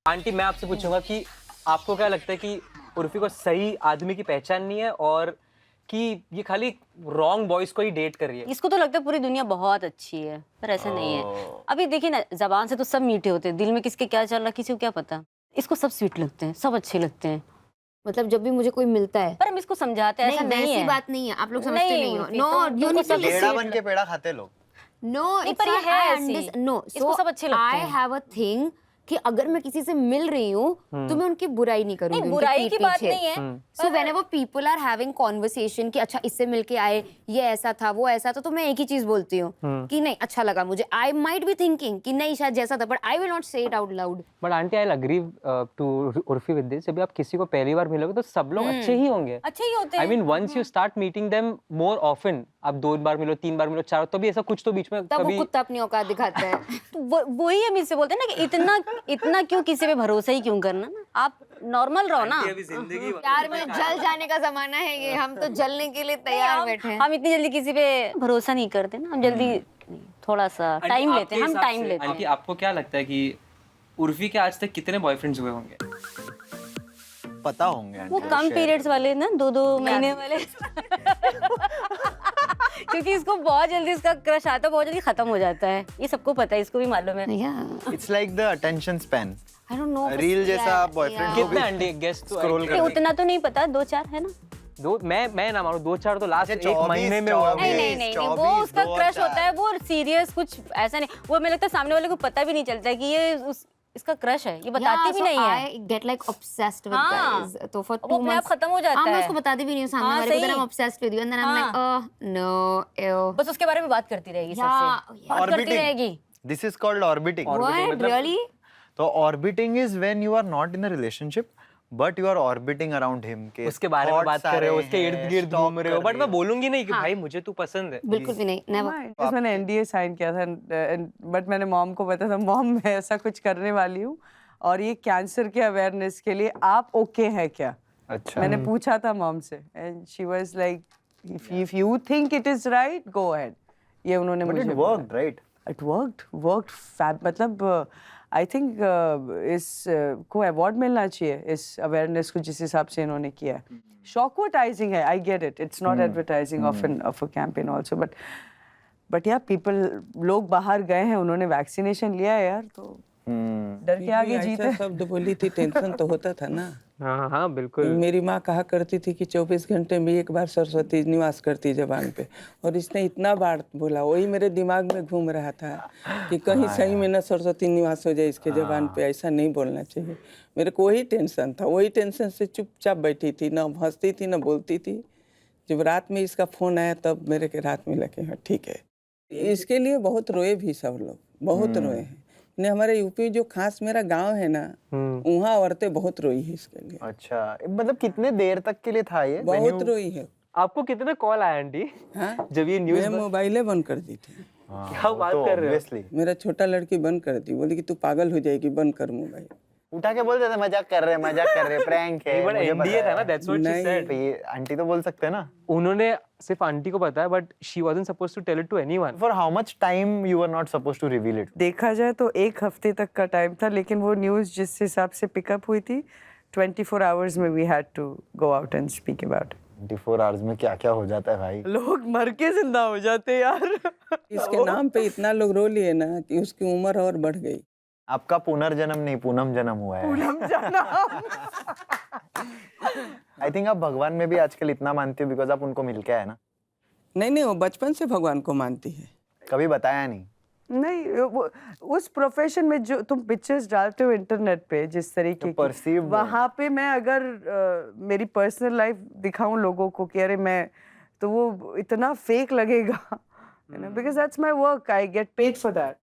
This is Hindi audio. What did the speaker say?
आंटी मैं आपसे पूछूंगा कि आपको क्या लगता है कि उर्फी को सही आदमी की पहचान नहीं है और कि ये खाली रॉन्ग बॉयज को ही डेट कर रही है? इसको तो लगता है पूरी दुनिया बहुत अच्छी है, पर ऐसा नहीं है। अभी देखिए ना, जबान से तो सब मीठे होते हैं, दिल में किसके क्या चल रहा है किसी को क्या पता। इसको सब स्वीट लगते हैं, सब अच्छे लगते हैं, मतलब जब भी मुझे कोई मिलता है, पर हम इसको समझाते हैं ऐसा नहीं वैसी है। बात नहीं है, आप लोग समझते नहीं हो। नो, यू नीड टू पेड़ा बन के पेड़ा खाते लोग। नो, नहीं, पर ये है ऐसी। नो, इसको सब अच्छे लगते आई हैं। हैव अ थिंग कि अगर मैं किसी से मिल रही हूँ तो मैं उनकी बुराई नहीं करूंगी। नहीं, बुराई की बात नहीं है। So whenever people are having conversation कि अच्छा इससे मिलके आए, ये ऐसा था वो ऐसा था, तो मैं एक ही चीज बोलती हूँ कि नहीं अच्छा लगा मुझे। आई माइट बी थिंकिंग कि नहीं शायद जैसा था, but I will not say it out loud. But aunty I agree to Urfi with this, जब आप किसी को पहली बार मिलोगे तो सब लोग अच्छे ही होंगे। अच्छे ही होते हैं। I mean once you start meeting them more often, आप 2 बार मिलो, 3 बार मिलो, 4, तो भी ऐसा कुछ तो बीच में तब वो कभी कुत्ता अपनी औकात दिखाता है। तो वही हम इससे बोलते हैं ना कि इतना क्यों किसी पे भरोसा ही क्यों करना ना, आप नॉर्मल रहो ना। प्यार में जल जाने का जमाना है ये, हम तो जलने के लिए तैयार बैठे हैं। हम इतनी जल्दी किसी पे भरोसा नहीं करते ना, हम जल्दी थोड़ा सा टाइम लेते हैं, हम टाइम लेते हैं। आंटी आपको क्या लगता है कि उर्फी के आज तक कितने बॉयफ्रेंड्स हुए होंगे? पता होंगे वो आंटी, कम शायद। पीरियड्स वाले ना, 2-2 महीने वाले। क्योंकि इसको बहुत जल्दी इसका क्रश आता है, बहुत जल्दी खत्म हो जाता है, ये सबको पता है, इसको भी मालूम है। It's like the attention span. I don't know, reel जैसा बॉयफ्रेंड को कितने आंटी गेस तो स्क्रॉल नहीं, उतना तो नहीं पता, 2-4 है ना। मैं ना मानूं 2-4 तो लास्ट अच्छा, 1 महीने में हुआ। नहीं, वो उसका क्रश होता है, वो सीरियस कुछ ऐसा नहीं, वो मुझे लगता है सामने वाले को पता भी नहीं चलता है कि ये इसका क्रश है, ये बताती भी नहीं है। I get like obsessed with हाँ, guys. तो for 2 वो अपने आप months खत्म हो जाता मैं है। उसको बताती भी नहीं हूँ सामने हाँ, वाले को, सही। that I'm obsessed with you and then I'm like oh no ew. बस उसके बारे में बात करती रहेगी सबसे, Yeah, बात करती रहेगी। This is called orbiting. What really? तो orbiting is when you are not in a relationship but you are orbiting around him के उसके बारे में thoughts बात आ कर रहे हो, रहे उसके हैं, इर्द गिर्द stalk घूम रहे हो, कर बट रही मैं हो। बोलूंगी नहीं कि भाई मुझे तू पसंद है। बिल्कुल भी नहीं, never. Just मैंने NDA साइन किया था, बट मैंने मॉम को बताया था, मॉम मैं ऐसा कुछ करने वाली हूँ और ये कैंसर के अवेयरनेस के लिए आप ओके है क्या? अच्छा। मैंने पूछा था मॉम से and she was like if you think it is right go ahead. ये उन्होंने But मुझे it worked, right? It worked fab, मतलब आई थिंक को अवार्ड मिलना चाहिए इस अवेयरनेस को जिस हिसाब से इन्होंने किया है। शॉकवर्टाइजिंग है, I get it, it's not advertising of a campaign also, but यार पीपल, लोग बाहर गए हैं, उन्होंने वैक्सीनेशन लिया है यार, तो डर के आगे जीते। ऐसा शब्द बोली थी, टेंशन तो होता था ना। हाँ हाँ बिल्कुल। मेरी माँ कहा करती थी कि 24 घंटे में एक बार सरस्वती निवास करती जबान पे, और इसने इतना बार बोला, वही मेरे दिमाग में घूम रहा था कि कहीं सही में ना सरस्वती निवास हो जाए इसके जबान पे, ऐसा नहीं बोलना चाहिए। मेरे को वही टेंशन था, वही टेंशन से चुपचाप बैठी थी, ना हंसती थी ना बोलती थी। जब रात में इसका फोन आया तब मेरे के रात में लगे, हाँ ठीक है। इसके लिए बहुत रोए भी सब लोग, बहुत रोए हैं। ने हमारे यूपी जो खास मेरा गांव है ना, वहाँ औरतें बहुत रोई है इसके लिए। अच्छा, मतलब कितने देर तक के लिए था ये? बहुत रोई है। आपको कितने कॉल आए आंटी हाँ, जब ये न्यूज़? मैं मोबाइलें बंद कर दी थी। क्या बात कर रहे हो? मेरा छोटा लड़की बंद कर दी, बोली कि तू पागल हो जाएगी, बंद कर मोबाइल। उठा के बोलते थे मजाक कर रहे प्रैंक है। बट एनडीए था ना, दैट्स व्हाट शी सेड। तो ये आंटी तो बोल सकते हैं ना। उन्होंने सिर्फ आंटी को बताया, but she wasn't supposed to tell it to anyone. For how much time you were not supposed to reveal it? देखा जाए तो 1 हफ्ते तक का टाइम था, लेकिन वो न्यूज़ जिस हिसाब से पिकअप हुई थी 24 आवर्स में we had to go out and speak about. 24 hours में क्या क्या हो जाता है भाई। लोग मर के जिंदा हो जाते हैं यार। इसके नाम पे इतना लोग रो लिए ना कि उसकी उम्र और बढ़ गई। आपका पुनर्जन्म नहीं, पूनम जन्म हुआ है। आई थिंक आप भगवान में भी आजकल इतना मानते हो बिकॉज आप उनको मिल के आए ना। नहीं, वो बचपन से भगवान को मानती है। कभी बताया नहीं? नहीं, वो उस प्रोफेशन में जो तुम पिक्चर्स डालते हो इंटरनेट पे जिस तरीके तो की, वहाँ पे मैं अगर मेरी पर्सनल लाइफ दिखाऊं लोगों को कि अरे मैं, तो वो इतना फेक लगेगा, because that's my work, I get paid for that.